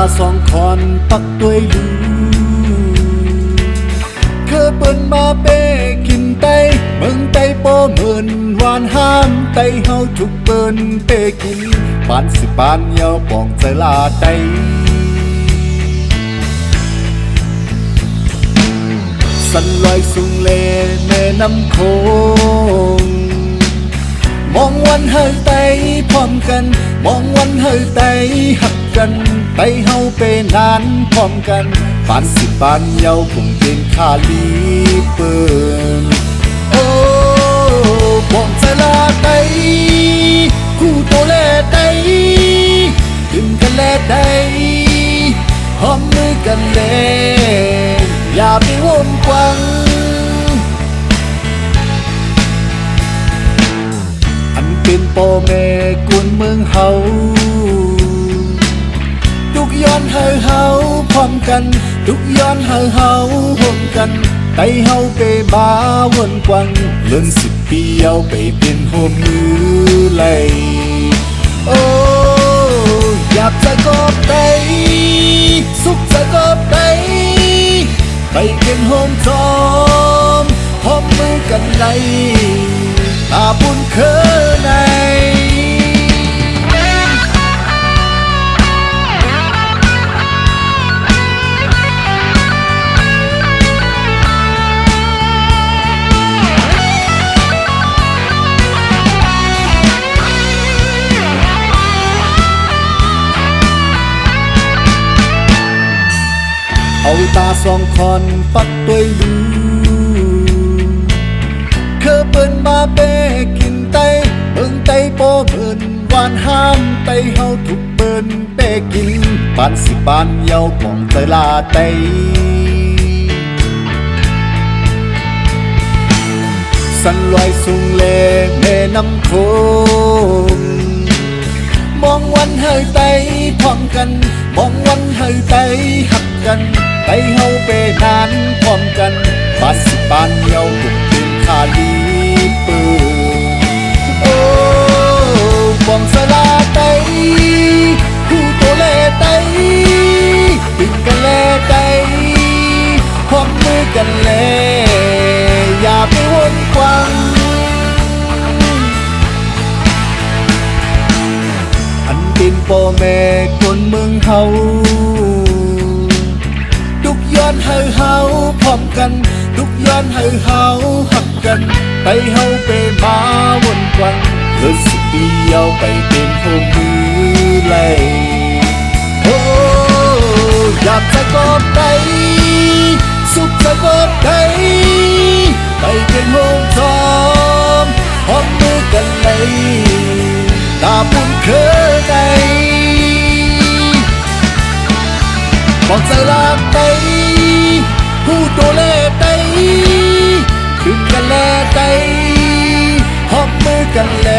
าสองคอนปักด้วยลูคือเปิ้นมาเป้กินไตเมืองไตโปเหมือนหวานห้ามไตเฮาทุกเปิ้นเป้กินปานสิปานยาวปองใจลาไตสันลอยสุงเลแม่น้ำโขงมองวันเฮาไตพร้อมกันมองวันเฮาไตหักกันไตเฮาเป้นานพร้อมกันปานสิปานยาวคงเป็นคาลีเปิ้นโอ้ปองใจลาไตคู่โตแลไตขึ้นกันแลไตหอมมือกันแลอย่าไปวนกวังอันเป็นพ่อแม่กวนเมืองเฮาทุกย้อนเฮาพร้อมกันทุกย้อนเฮาห่วมกันไตเฮาไปบ้าวนกวังเลื่อน10 ปีเอาไปเป็นโฮมมือไหลโอ้อยากจะกอบไตสุขจะกอบไตไปเป็นโฮมจอมพร้อมมือกันในตาบุญเคยในเอาตาสองคอนปักด้วยลูคือเปิ้นมาเป้กินไตเบิ่งไตโปเบิ่นหวานห้ามไตเฮาทุกเบิ่นเป้กินปานสิปานยาวปองใจลาไตสันลอยสุงเลแม่น้ำโขงมองวันเฮาไตพร้อมกันมองวันเฮาไตหักกันไตเฮาเป้นานพร้อมกันปานสิปานยาวคงเป็นคาลีเปิ้นโอ้ปองสลาไตคู่โตแลไตตึงกันแลไตพร้อมมือกันแลอย่าไปวนกวังอันเป็นพ่อแม่คนเมืองเฮาทุกย้อนเฮาพร้อมกันทุกย้อนเฮาหักกันไตเฮาไปมาวนกวังเลื่อน10 ปีเอาไปเป็นโฮมมือไหลโอ้อยากจะกอบไตสุขจะกอบไตไปเป็นโฮมจอมพร้อมมือกันเลยตาบุญเคยในบอกใจลาไตผู้โตแลไตขึ้นกันแลไตหอมมือกันแล